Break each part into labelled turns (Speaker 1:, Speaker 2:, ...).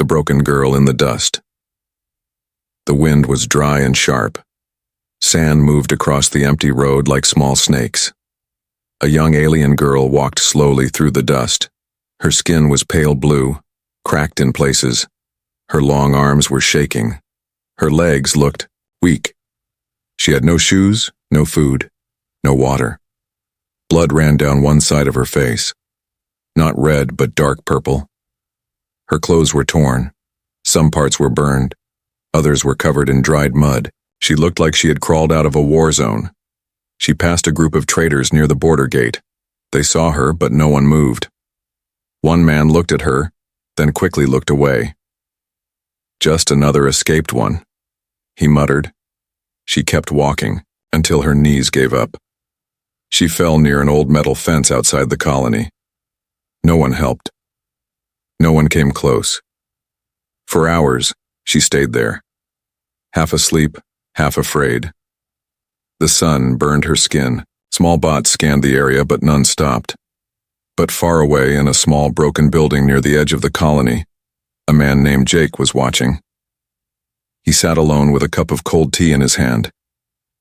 Speaker 1: The broken girl in the dust. The wind was dry and sharp. Sand moved across the empty road like small snakes. A young alien girl walked slowly through the dust. Her skin was pale blue, cracked in places. Her long arms were shaking. Her legs looked weak. She had no shoes, no food, no water. Blood ran down one side of her face. Not red, but dark purple. Her clothes were torn. Some parts were burned. Others were covered in dried mud. She looked like she had crawled out of a war zone. She passed a group of traders near the border gate. They saw her, but no one moved. One man looked at her, then quickly looked away. Just another escaped one, he muttered. She kept walking until her knees gave up. She fell near an old metal fence outside the colony. No one helped. No one came close. For hours, she stayed there, half asleep, half afraid. The sun burned her skin. Small bots scanned the area, but none stopped. But far away in a small broken building near the edge of the colony, a man named Jake was watching. He sat alone with a cup of cold tea in his hand.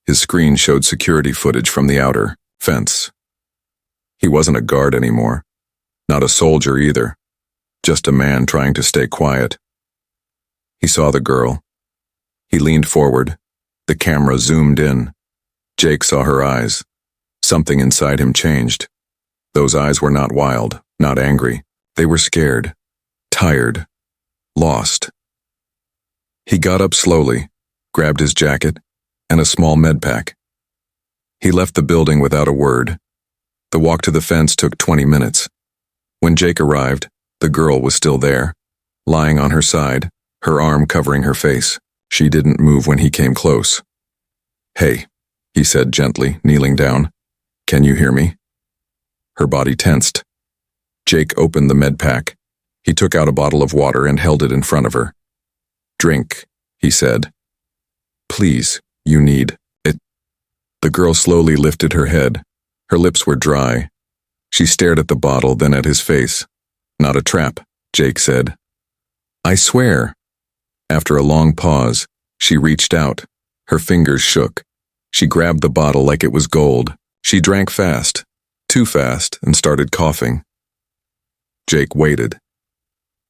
Speaker 1: His screen showed security footage from the outer fence. He wasn't a guard anymore, not a soldier either, just a man trying to stay quiet. He saw the girl. He leaned forward. The camera zoomed in. Jake saw her eyes. Something inside him changed. Those eyes were not wild, not angry. They were scared, tired, lost. He got up slowly, grabbed his jacket and a small med pack. He left the building without a word. The walk to the fence took 20 minutes. When Jake arrived, the girl was still there, lying on her side, her arm covering her face. She didn't move when he came close. "Hey," he said gently, kneeling down. "Can you hear me?" Her body tensed. Jake opened the med pack. He took out a bottle of water and held it in front of her. "Drink," he said. "Please, you need it." The girl slowly lifted her head. Her lips were dry. She stared at the bottle, then at his face. "Not a trap," Jake said. "I swear." After a long pause, she reached out. Her fingers shook. She grabbed the bottle like it was gold. She drank fast, too fast, and started coughing. Jake waited.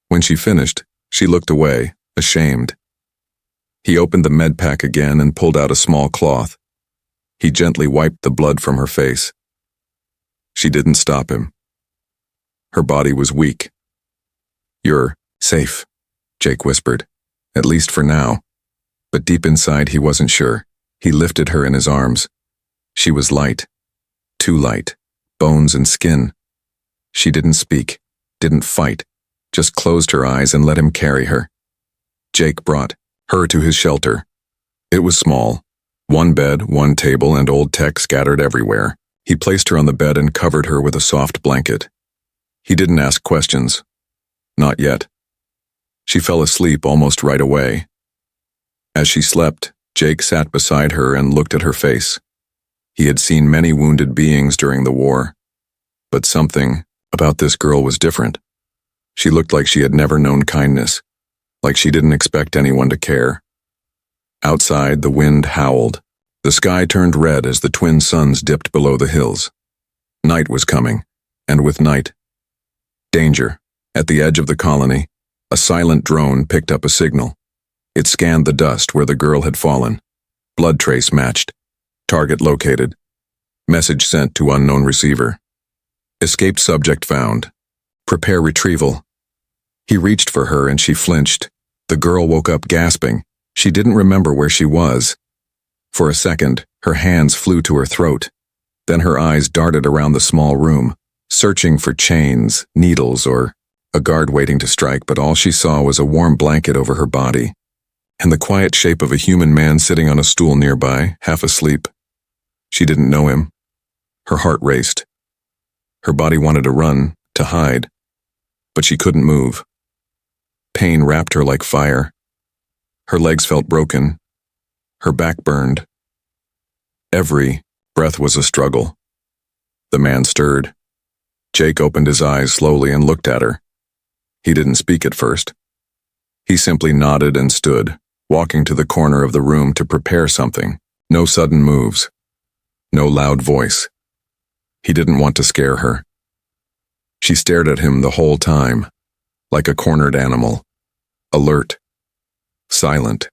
Speaker 1: When she finished, she looked away, ashamed. He opened the med pack again and pulled out a small cloth. He gently wiped the blood from her face. She didn't stop him. Her body was weak. "You're safe," Jake whispered, "at least for now." But deep inside he wasn't sure. He lifted her in his arms. She was light, too light, bones and skin. She didn't speak, didn't fight, just closed her eyes and let him carry her. Jake brought her to his shelter. It was small. One bed, one table, and old tech scattered everywhere. He placed her on the bed and covered her with a soft blanket. He didn't ask questions. Not yet. She fell asleep almost right away. As she slept, Jake sat beside her and looked at her face. He had seen many wounded beings during the war, but something about this girl was different. She looked like she had never known kindness, like she didn't expect anyone to care. Outside, the wind howled. The sky turned red as the twin suns dipped below the hills. Night was coming, and with night, danger. At the edge of the colony, a silent drone picked up a signal. It scanned the dust where the girl had fallen. Blood trace matched. Target located. Message sent to unknown receiver. Escaped subject found. Prepare retrieval. He reached for her and she flinched. The girl woke up gasping. She didn't remember where she was. For a second, her hands flew to her throat. Then her eyes darted around the small room, searching for chains, needles, or a guard waiting to strike, but all she saw was a warm blanket over her body, and the quiet shape of a human man sitting on a stool nearby, half asleep. She didn't know him. Her heart raced. Her body wanted to run, to hide, but she couldn't move. Pain wrapped her like fire. Her legs felt broken. Her back burned. Every breath was a struggle. The man stirred. Jake opened his eyes slowly and looked at her. He didn't speak at first. He simply nodded and stood, walking to the corner of the room to prepare something. No sudden moves. No loud voice. He didn't want to scare her. She stared at him the whole time, like a cornered animal, alert, silent.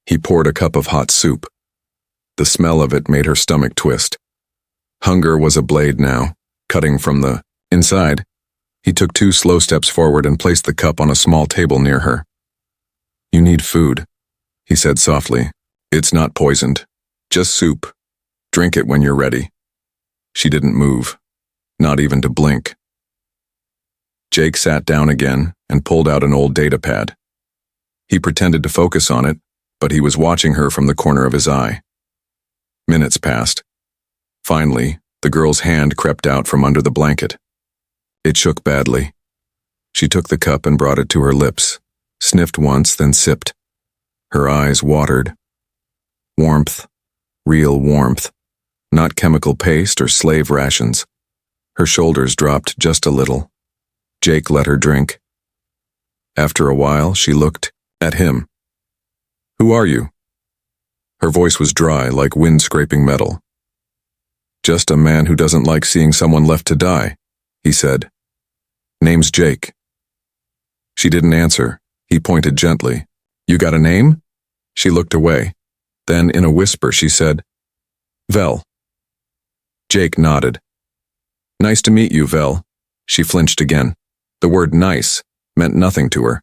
Speaker 1: He poured a cup of hot soup. The smell of it made her stomach twist. Hunger was a blade now, cutting from the inside. He took 2 slow steps forward and placed the cup on a small table near her. "You need food," he said softly. "It's not poisoned. Just soup. Drink it when you're ready." She didn't move, not even to blink. Jake sat down again and pulled out an old data pad. He pretended to focus on it, but he was watching her from the corner of his eye. Minutes passed. Finally, the girl's hand crept out from under the blanket. It shook badly. She took the cup and brought it to her lips, sniffed once, then sipped. Her eyes watered. Warmth, real warmth, not chemical paste or slave rations. Her shoulders dropped just a little. Jake let her drink. After a while, she looked at him. "Who are you?" Her voice was dry, like wind scraping metal. "Just a man who doesn't like seeing someone left to die," he said. "Name's Jake." She didn't answer. He pointed gently. "You got a name?" She looked away. Then, in a whisper, she said, "Vel." Jake nodded. "Nice to meet you, Vel." She flinched again. The word nice meant nothing to her.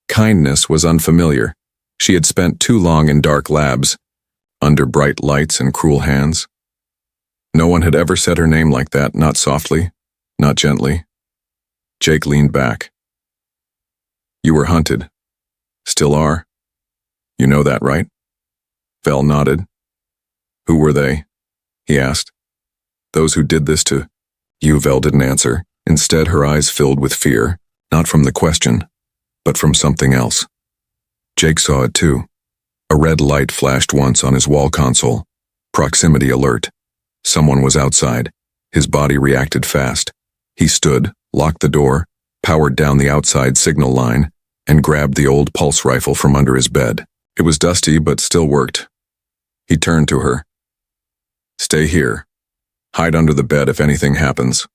Speaker 1: Kindness was unfamiliar. She had spent too long in dark labs, under bright lights and cruel hands. No one had ever said her name like that, not softly, not gently. Jake leaned back. "You were hunted. Still are. You know that, right?" Vel nodded. "Who were they?" he asked. "Those who did this to you." Vel didn't answer. Instead, her eyes filled with fear, not from the question, but from something else. Jake saw it too. A red light flashed once on his wall console. Proximity alert. Someone was outside. His body reacted fast. He stood, locked the door, powered down the outside signal line, and grabbed the old pulse rifle from under his bed. It was dusty, but still worked. He turned to her. "Stay here. Hide under the bed if anything happens."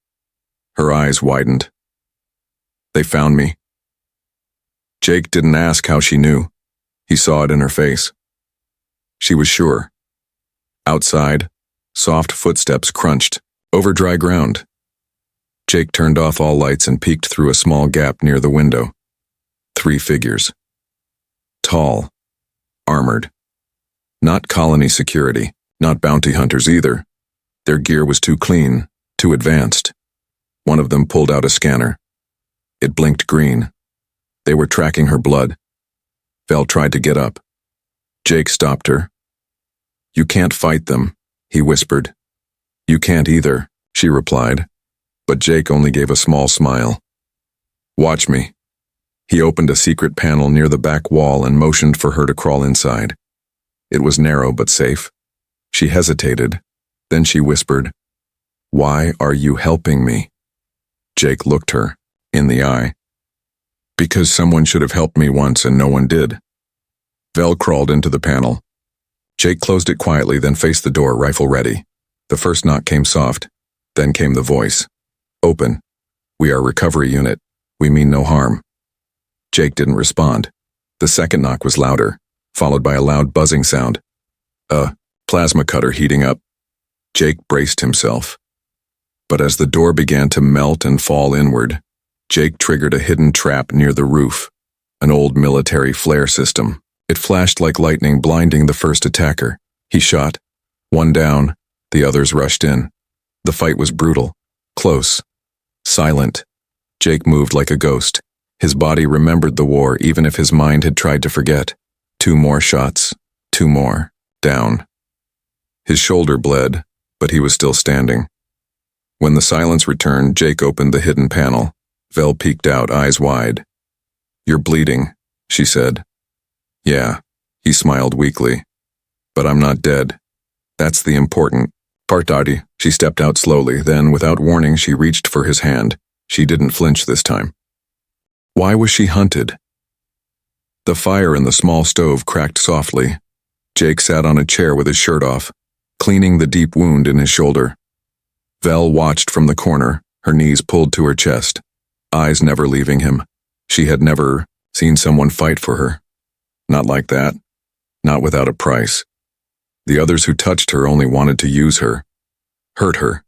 Speaker 1: Her eyes widened. "They found me." Jake didn't ask how she knew. He saw it in her face. She was sure. Outside, soft footsteps crunched over dry ground. Jake turned off all lights and peeked through a small gap near the window. 3 figures. Tall. Armored. Not colony security, not bounty hunters either. Their gear was too clean, too advanced. One of them pulled out a scanner. It blinked green. They were tracking her blood. Vel tried to get up. Jake stopped her. "You can't fight them," he whispered. "You can't either," she replied. But Jake only gave a small smile. "Watch me." He opened a secret panel near the back wall and motioned for her to crawl inside. It was narrow but safe. She hesitated. Then she whispered, "Why are you helping me?" Jake looked her in the eye. "Because someone should have helped me once and no one did." Vel crawled into the panel. Jake closed it quietly, then faced the door, rifle ready. The first knock came soft. Then came the voice. "Open. We are recovery unit. We mean no harm." Jake didn't respond. The second knock was louder, followed by a loud buzzing sound. A plasma cutter heating up. Jake braced himself. But as the door began to melt and fall inward, Jake triggered a hidden trap near the roof, an old military flare system. It flashed like lightning, blinding the first attacker. He shot. One down, the others rushed in. The fight was brutal, close, silent. Jake moved like a ghost. His body remembered the war even if his mind had tried to forget. 2 more shots, 2 more, down. His shoulder bled, but he was still standing. When the silence returned, Jake opened the hidden panel. Vel peeked out, eyes wide. "You're bleeding," she said. "Yeah," he smiled weakly. "But I'm not dead. That's the important part, Darty." She stepped out slowly, then, without warning, she reached for his hand. She didn't flinch this time. Why was she hunted? The fire in the small stove cracked softly. Jake sat on a chair with his shirt off, cleaning the deep wound in his shoulder. Vel watched from the corner, her knees pulled to her chest, eyes never leaving him. She had never seen someone fight for her. Not like that. Not without a price. The others who touched her only wanted to use her, hurt her.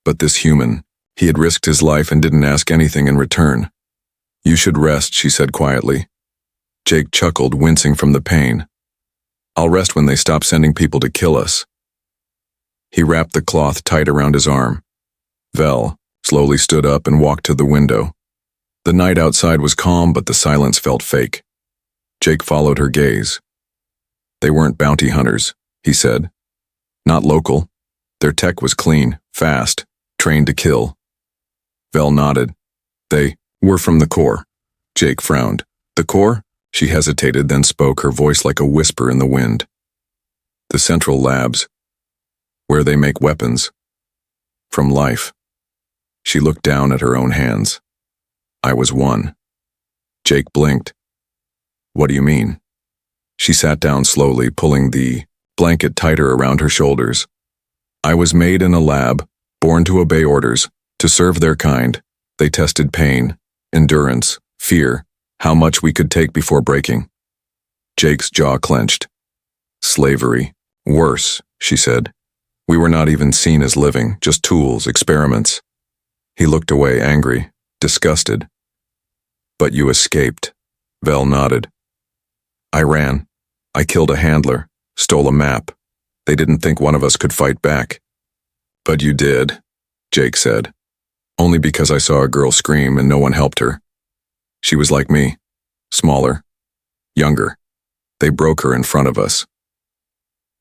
Speaker 1: But this human, he had risked his life and didn't ask anything in return. You should rest, she said quietly. Jake chuckled, wincing from the pain. I'll rest when they stop sending people to kill us. He wrapped the cloth tight around his arm. Vel slowly stood up and walked to the window. The night outside was calm, but the silence felt fake. Jake followed her gaze. They weren't bounty hunters, he said. Not local. Their tech was clean, fast, trained to kill. Vel nodded. They were from the Corps. Jake frowned. The Corps? She hesitated, then spoke, her voice like a whisper in the wind. The Central Labs, where they make weapons. From life. She looked down at her own hands. I was one. Jake blinked. What do you mean? She sat down slowly, pulling the blanket tighter around her shoulders. I was made in a lab, born to obey orders, to serve their kind. They tested pain, endurance, fear, how much we could take before breaking. Jake's jaw clenched. Slavery. Worse, she said. We were not even seen as living, just tools, experiments. He looked away, angry, disgusted. But you escaped. Vel nodded. I ran. I killed a handler, stole a map. They didn't think one of us could fight back. But you did, Jake said. Only because I saw a girl scream and no one helped her. She was like me, smaller, younger. They broke her in front of us.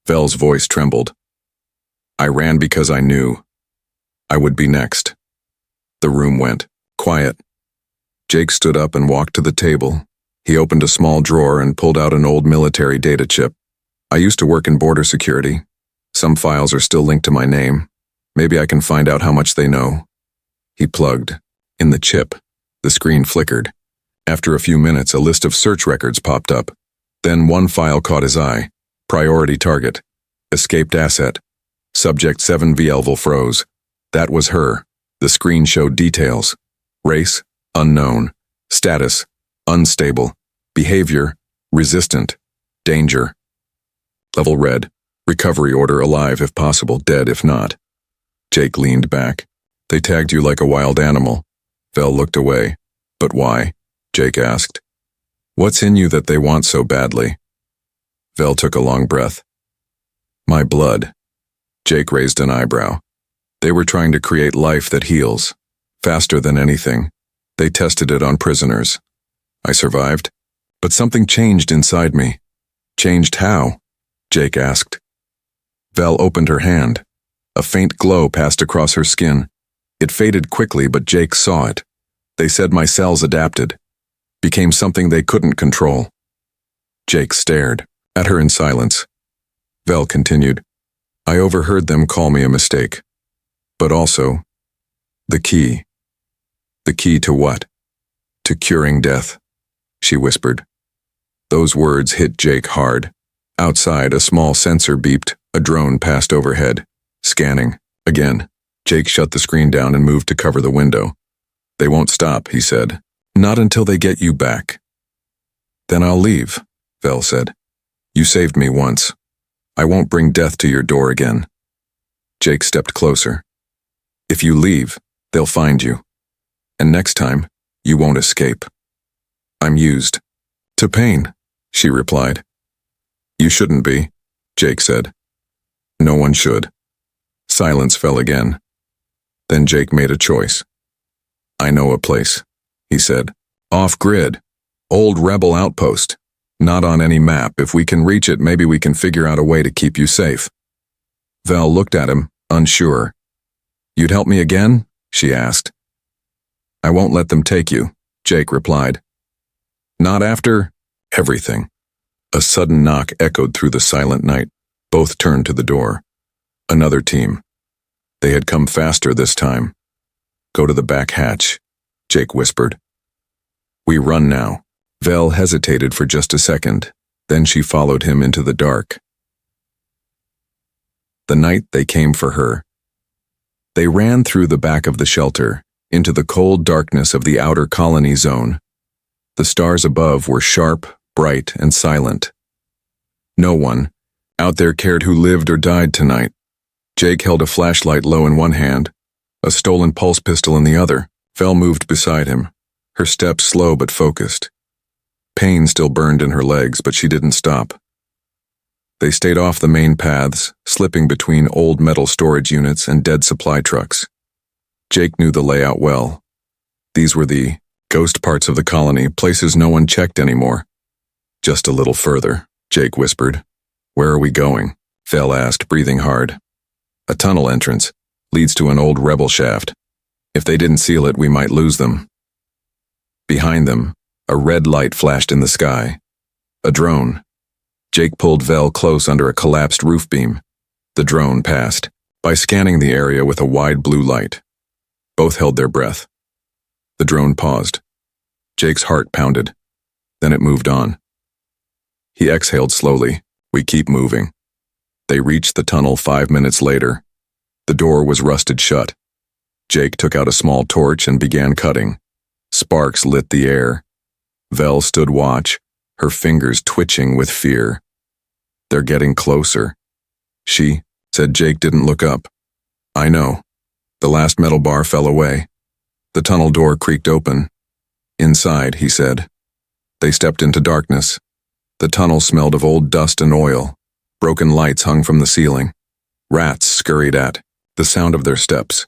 Speaker 1: Vel's voice trembled. I ran because I knew I would be next. The room went quiet. Jake stood up and walked to the table. He opened a small drawer and pulled out an old military data chip. I used to work in border security. Some files are still linked to my name. Maybe I can find out how much they know. He plugged in the chip. The screen flickered. After a few minutes, a list of search records popped up. Then one file caught his eye. Priority target. Escaped asset. Subject 7V froze. That was her. The screen showed details. Race, unknown. Status, unstable. Behavior, resistant. Danger. Level red. Recovery order alive if possible, dead if not. Jake leaned back. They tagged you like a wild animal. Vel looked away. But why? Jake asked. What's in you that they want so badly? Vel took a long breath. My blood. Jake raised an eyebrow. They were trying to create life that heals. Faster than anything. They tested it on prisoners. I survived. But something changed inside me. Changed how? Jake asked. Vel opened her hand. A faint glow passed across her skin. It faded quickly, but Jake saw it. They said my cells adapted. Became something they couldn't control. Jake stared at her in silence. Vel continued. I overheard them call me a mistake. But also, the key. The key to what? To curing death, she whispered. Those words hit Jake hard. Outside, a small sensor beeped. A drone passed overhead. Scanning. Again. Jake shut the screen down and moved to cover the window. They won't stop, he said. Not until they get you back. Then I'll leave, Vel said. You saved me once. I won't bring death to your door again. Jake stepped closer. If you leave, they'll find you. And next time, you won't escape. I'm used. To pain, she replied. You shouldn't be, Jake said. No one should. Silence fell again. Then Jake made a choice. I know a place, he said. Off-grid. Old rebel outpost. Not on any map. If we can reach it, maybe we can figure out a way to keep you safe. Vel looked at him, unsure. You'd help me again? She asked. I won't let them take you, Jake replied. Not after everything. A sudden knock echoed through the silent night. Both turned to the door. Another team. They had come faster this time. Go to the back hatch, Jake whispered. We run now, Vel hesitated for just a second, then she followed him into the dark. The night they came for her. They ran through the back of the shelter, into the cold darkness of the outer colony zone. The stars above were sharp, bright, and silent. No one out there cared who lived or died tonight. Jake held a flashlight low in one hand, a stolen pulse pistol in the other. Vel moved beside him, her steps slow but focused. Pain still burned in her legs, but she didn't stop. They stayed off the main paths, slipping between old metal storage units and dead supply trucks. Jake knew the layout well. These were the ghost parts of the colony, places no one checked anymore. Just a little further, Jake whispered. Where are we going? Vel asked, breathing hard. A tunnel entrance leads to an old rebel shaft. If they didn't seal it, we might lose them. Behind them, a red light flashed in the sky. A drone. Jake pulled Vel close under a collapsed roof beam. The drone passed, by scanning the area with a wide blue light. Both held their breath. The drone paused. Jake's heart pounded. Then it moved on. He exhaled slowly. We keep moving. They reached the tunnel 5 minutes later. The door was rusted shut. Jake took out a small torch and began cutting. Sparks lit the air. Vel stood watch, her fingers twitching with fear. They're getting closer. She said. Jake didn't look up. I know. The last metal bar fell away. The tunnel door creaked open. Inside, he said. They stepped into darkness. The tunnel smelled of old dust and oil. Broken lights hung from the ceiling. Rats scurried at the sound of their steps.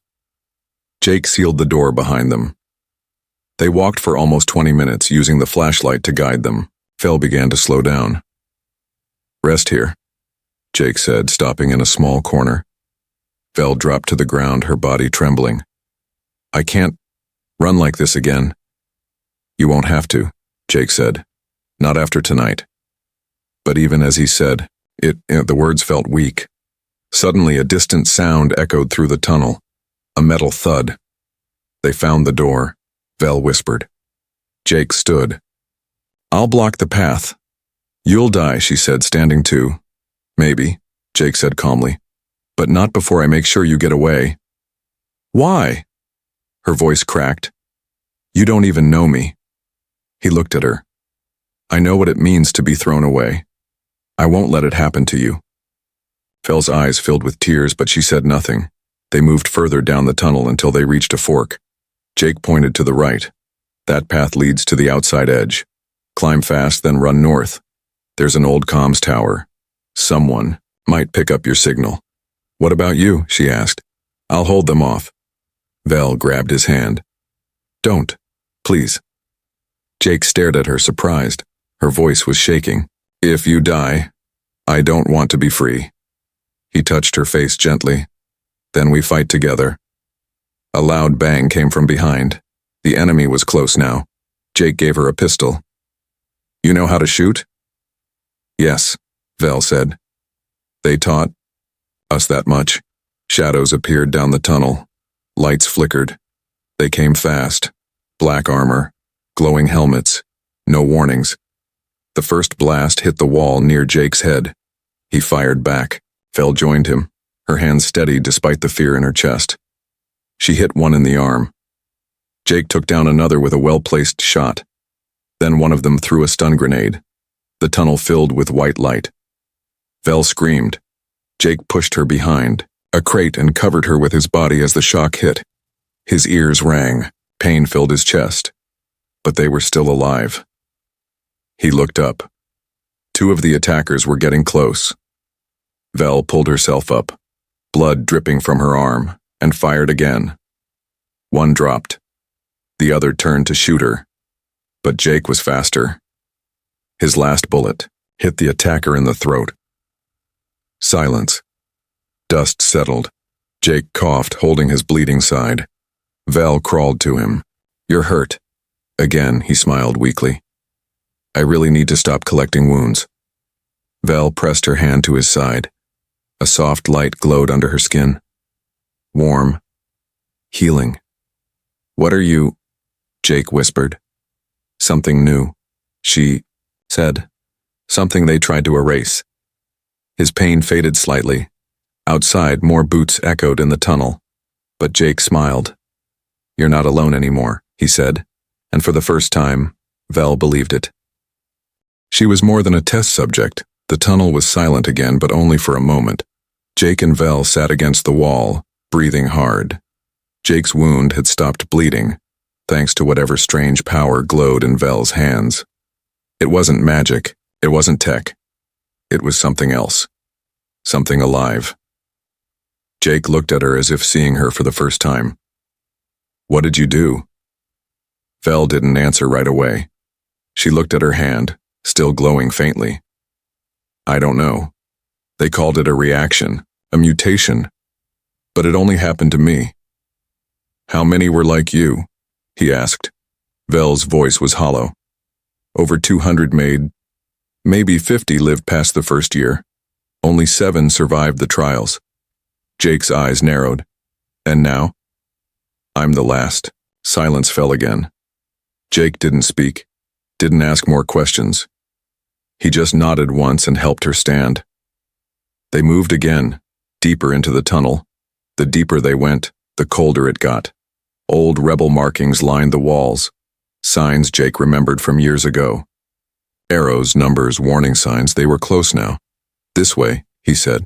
Speaker 1: Jake sealed the door behind them. They walked for almost 20 minutes, using the flashlight to guide them. Vel began to slow down. Rest here, Jake said, stopping in a small corner. Vel dropped to the ground, her body trembling. I can't run like this again. You won't have to, Jake said. Not after tonight. But even as he said it, the words felt weak. Suddenly, a distant sound echoed through the tunnel. A metal thud. They found the door, Vel whispered. Jake stood. I'll block the path. You'll die, she said, standing too. Maybe, Jake said calmly. But not before I make sure you get away. Why? Her voice cracked. You don't even know me. He looked at her. I know what it means to be thrown away. I won't let it happen to you. Vel's eyes filled with tears, but she said nothing. They moved further down the tunnel until they reached a fork. Jake pointed to the right. That path leads to the outside edge. Climb fast, then run north. There's an old comms tower. Someone might pick up your signal. What about you? She asked. I'll hold them off. Vel grabbed his hand. Don't, please. Jake stared at her, surprised. Her voice was shaking. If you die, I don't want to be free. He touched her face gently. Then we fight together. A loud bang came from behind. The enemy was close now. Jake gave her a pistol. You know how to shoot? Yes, Vel said. They taught us that much. Shadows appeared down the tunnel. Lights flickered. They came fast. Black armor, glowing helmets, no warnings. The first blast hit the wall near Jake's head. He fired back. Vel joined him, her hands steady despite the fear in her chest. She hit one in the arm. Jake took down another with a well-placed shot. Then one of them threw a stun grenade. The tunnel filled with white light. Vel screamed. Jake pushed her behind a crate and covered her with his body as the shock hit. His ears rang. Pain filled his chest. But they were still alive. He looked up. Two of the attackers were getting close. Vel pulled herself up, blood dripping from her arm, and fired again. One dropped. The other turned to shoot her. But Jake was faster. His last bullet hit the attacker in the throat. Silence. Dust settled. Jake coughed, holding his bleeding side. Vel crawled to him. You're hurt. Again, he smiled weakly. I really need to stop collecting wounds. Vel pressed her hand to his side. A soft light glowed under her skin. Warm. Healing. What are you? Jake whispered. Something new. she said, something they tried to erase. His pain faded slightly. Outside, more boots echoed in the tunnel. But Jake smiled. "You're not alone anymore," he said, and for the first time, Vel believed it. She was more than a test subject. The tunnel was silent again, but only for a moment. Jake and Vel sat against the wall, breathing hard. Jake's wound had stopped bleeding, thanks to whatever strange power glowed in Vel's hands. It wasn't magic, it wasn't tech. It was something else. Something alive. Jake looked at her as if seeing her for the first time. "What did you do?" Vel didn't answer right away. She looked at her hand, still glowing faintly. "I don't know. They called it a reaction, a mutation. But it only happened to me." "How many were like you?" he asked. Vel's voice was hollow. "Over 200 Maid. Maybe 50 lived past the first year. Only 7 survived the trials." Jake's eyes narrowed. "And now?" "I'm the last." Silence fell again. Jake didn't speak, didn't ask more questions. He just nodded once and helped her stand. They moved again, deeper into the tunnel. The deeper they went, the colder it got. Old rebel markings lined the walls, signs Jake remembered from years ago. Arrows, numbers, warning signs, they were close now. "This way," he said.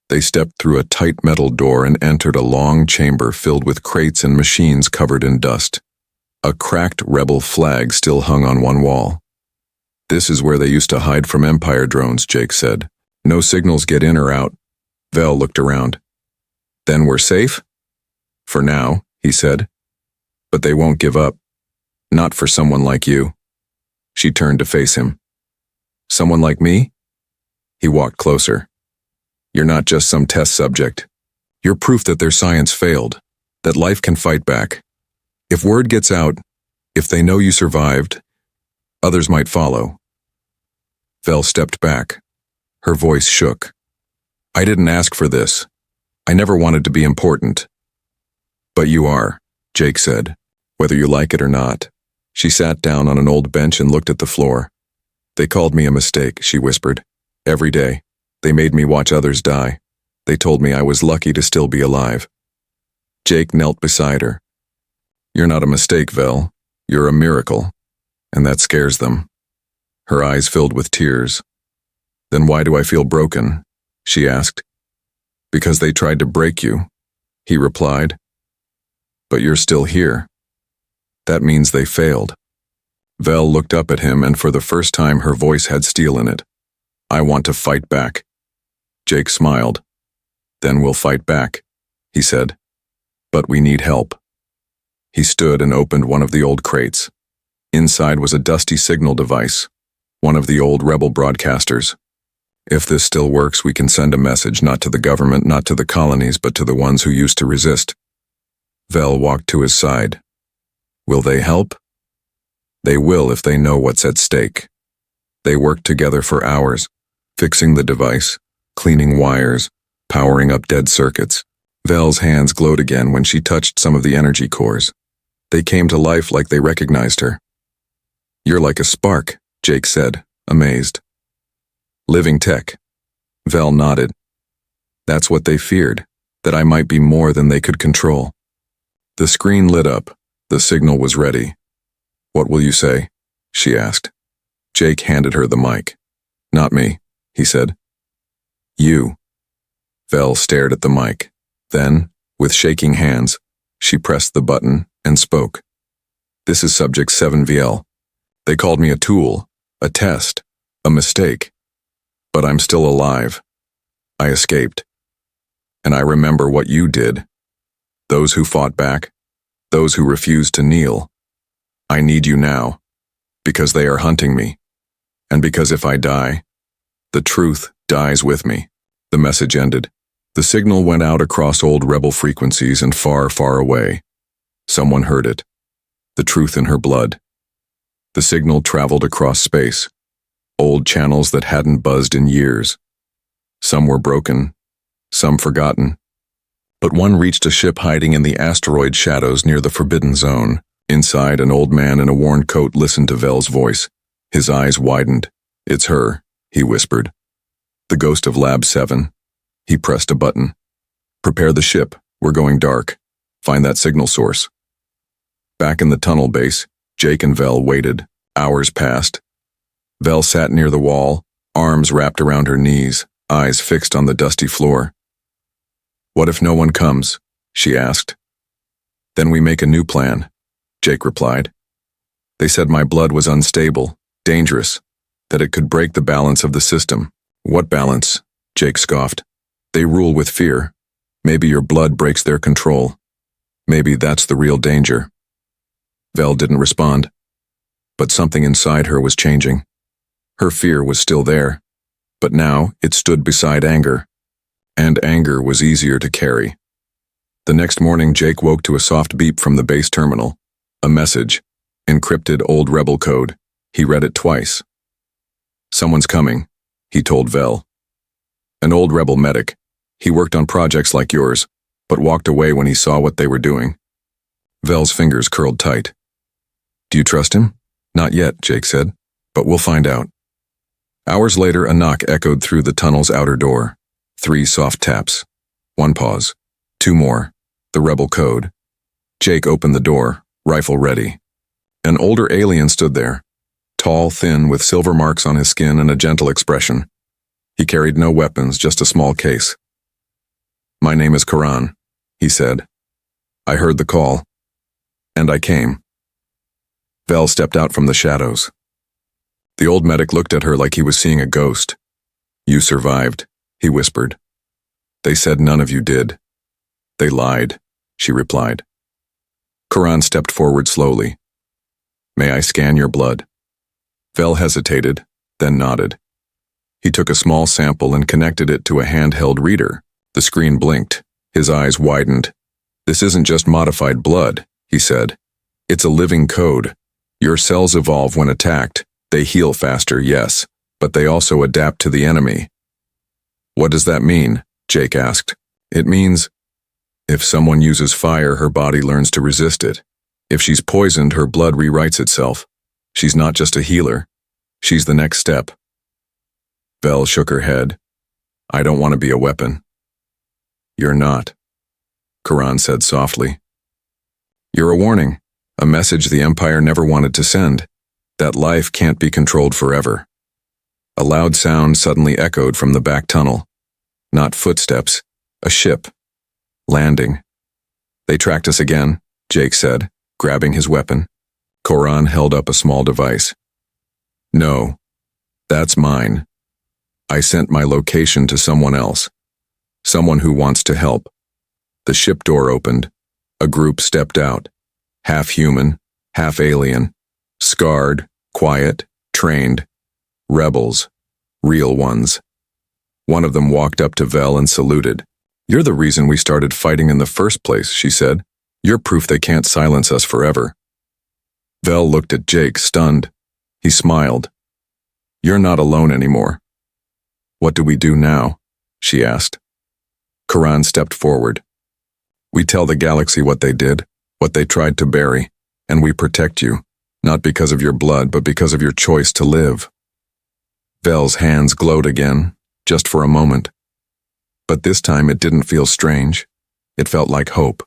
Speaker 1: They stepped through a tight metal door and entered a long chamber filled with crates and machines covered in dust. A cracked rebel flag still hung on one wall. "This is where they used to hide from Empire drones," Jake said. "No signals get in or out." Vel looked around. "Then we're safe?" "For now," he said. "But they won't give up. Not for someone like you." She turned to face him. "Someone like me?" He walked closer. "You're not just some test subject. You're proof that their science failed, that life can fight back. If word gets out, if they know you survived, others might follow." Vel stepped back. Her voice shook. "I didn't ask for this. I never wanted to be important." "But you are," Jake said, "whether you like it or not." She sat down on an old bench and looked at the floor. "They called me a mistake," she whispered. "Every day. They made me watch others die. They told me I was lucky to still be alive." Jake knelt beside her. "You're not a mistake, Vel. You're a miracle. And that scares them." Her eyes filled with tears. "Then why do I feel broken?" she asked. "Because they tried to break you," he replied. "But you're still here. That means they failed." Vel looked up at him, and for the first time her voice had steel in it. "I want to fight back." Jake smiled. "Then we'll fight back," he said. "But we need help." He stood and opened one of the old crates. Inside was a dusty signal device, one of the old rebel broadcasters. "If this still works, we can send a message not to the government, not to the colonies, but to the ones who used to resist." Vel walked to his side. "Will they help?" "They will if they know what's at stake." They worked together for hours, fixing the device, cleaning wires, powering up dead circuits. Vel's hands glowed again when she touched some of the energy cores. They came to life like they recognized her. "You're like a spark," Jake said, amazed. "Living tech." Vel nodded. "That's what they feared, that I might be more than they could control." The screen lit up. The signal was ready. "What will you say?" she asked. Jake handed her the mic. "Not me," he said. "You." Vel stared at the mic. Then, with shaking hands, she pressed the button and spoke. "This is Subject 7VL. They called me a tool, a test, a mistake. But I'm still alive. I escaped. And I remember what you did. Those who fought back, those who refused to kneel. I need you now, because they are hunting me. And because if I die, the truth dies with me." The message ended. The signal went out across old rebel frequencies and far, far away. Someone heard it. The truth in her blood. The signal traveled across space. Old channels that hadn't buzzed in years. Some were broken, some forgotten. But one reached a ship hiding in the asteroid shadows near the Forbidden Zone. Inside, an old man in a worn coat listened to Vel's voice. His eyes widened. "It's her," he whispered. "The ghost of Lab 7. He pressed a button. "Prepare the ship. We're going dark. Find that signal source." Back in the tunnel base, Jake and Vel waited. Hours passed. Vel sat near the wall, arms wrapped around her knees, eyes fixed on the dusty floor. "What if no one comes?" she asked. "Then we make a new plan," Jake replied. "They said my blood was unstable, dangerous, that it could break the balance of the system." "What balance?" Jake scoffed. "They rule with fear. Maybe your blood breaks their control. Maybe that's the real danger." Vel didn't respond, but something inside her was changing. Her fear was still there, but now it stood beside anger, and anger was easier to carry. The next morning, Jake woke to a soft beep from the base terminal. A message, encrypted old rebel code. He read it twice. "Someone's coming," he told Vel. "An old rebel medic. He worked on projects like yours, but walked away when he saw what they were doing." Vel's fingers curled tight. "Do you trust him?" "Not yet," Jake said, "but we'll find out." Hours later, a knock echoed through the tunnel's outer door. 3 soft taps. 1 pause. 2 more. The rebel code. Jake opened the door, rifle ready. An older alien stood there, tall, thin, with silver marks on his skin and a gentle expression. He carried no weapons, just a small case. "My name is Karan," he said. "I heard the call, and I came." Vel stepped out from the shadows. The old medic looked at her like he was seeing a ghost. "You survived," he whispered. "They said none of you did." "They lied," she replied. Karan stepped forward slowly. "May I scan your blood?" Vel hesitated, then nodded. He took a small sample and connected it to a handheld reader. The screen blinked. His eyes widened. "This isn't just modified blood," he said. "It's a living code. Your cells evolve when attacked. They heal faster, yes, but they also adapt to the enemy." "What does that mean?" Jake asked. "It means if someone uses fire, her body learns to resist it. If she's poisoned, her blood rewrites itself. She's not just a healer. She's the next step." Vel shook her head. "I don't want to be a weapon." "You're not," Karan said softly. "You're a warning, a message the Empire never wanted to send, that life can't be controlled forever." A loud sound suddenly echoed from the back tunnel. Not footsteps, a ship. Landing. "They tracked us again," Jake said, grabbing his weapon. Karan held up a small device. "No, that's mine. I sent my location to someone else. Someone who wants to help." The ship door opened. A group stepped out. Half human, half alien. Scarred, quiet, trained. Rebels. Real ones. One of them walked up to Vel and saluted. "You're the reason we started fighting in the first place," she said. "You're proof they can't silence us forever." Vel looked at Jake, stunned. He smiled. "You're not alone anymore." "What do we do now?" she asked. Karan stepped forward. "We tell the galaxy what they did, what they tried to bury, and we protect you, not because of your blood, but because of your choice to live." Vel's hands glowed again, just for a moment. But this time it didn't feel strange. It felt like hope.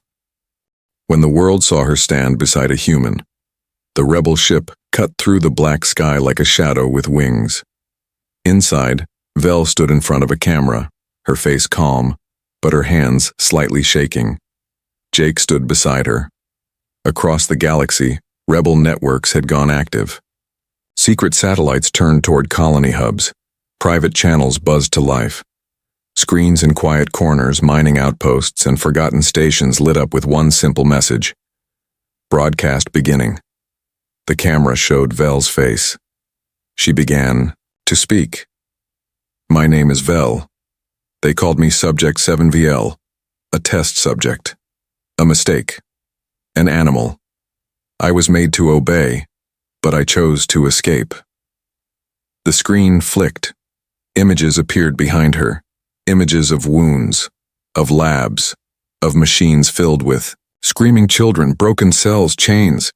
Speaker 1: When the world saw her stand beside a human, the rebel ship cut through the black sky like a shadow with wings. Inside, Vel stood in front of a camera, her face calm, but her hands slightly shaking. Jake stood beside her. Across the galaxy, rebel networks had gone active. Secret satellites turned toward colony hubs. Private channels buzzed to life. Screens in quiet corners, mining outposts, and forgotten stations lit up with one simple message. Broadcast beginning. The camera showed Vel's face. She began to speak. "My name is Vel. They called me Subject 7VL, a test subject, a mistake, an animal. I was made to obey, but I chose to escape." The screen flicked. Images appeared behind her. Images of wounds, of labs, of machines filled with screaming children, broken cells, chains.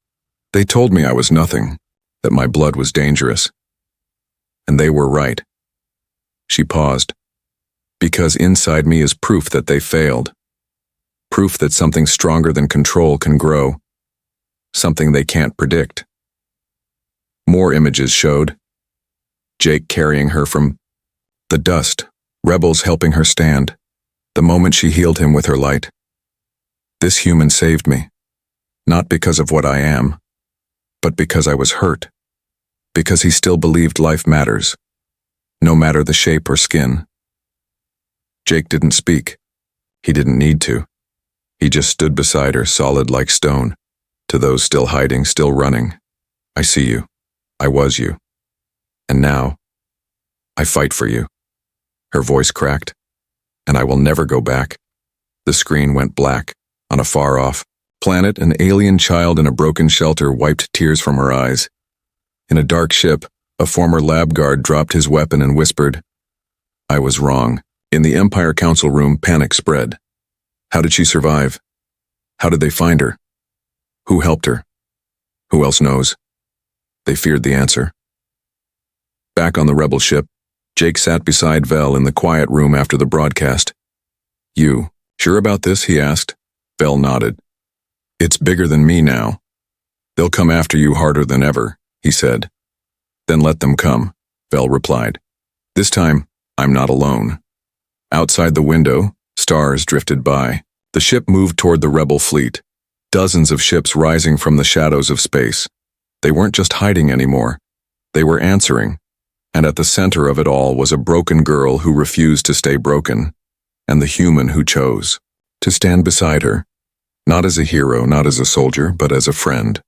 Speaker 1: "They told me I was nothing, that my blood was dangerous. And they were right. She paused. Because inside me is proof that they failed. Proof that something stronger than control can grow. Something they can't predict. More images showed. Jake carrying her from the dust, rebels helping her stand, the moment she healed him with her light. This human saved me, not because of what I am, but because I was hurt, because he still believed life matters, no matter the shape or skin. Jake didn't speak. He didn't need to. He just stood beside her, solid like stone. To those still hiding, still running, I see you. I was you. And now, I fight for you. Her voice cracked. And I will never go back. The screen went black. On a far-off planet, an alien child in a broken shelter wiped tears from her eyes. In a dark ship, a former lab guard dropped his weapon and whispered, I was wrong. In the Empire Council room, panic spread. How did she survive? How did they find her? Who helped her? Who else knows? They feared the answer. Back on the rebel ship, Jake sat beside Vel in the quiet room after the broadcast. You sure about this? He asked. Vel nodded. It's bigger than me now. They'll come after you harder than ever, he said. Then let them come, Vel replied. This time, I'm not alone. Outside the window, stars drifted by. The ship moved toward the rebel fleet. Dozens of ships rising from the shadows of space. They weren't just hiding anymore. They were answering. And at the center of it all was a broken girl who refused to stay broken, and the human who chose to stand beside her, not as a hero, not as a soldier, but as a friend.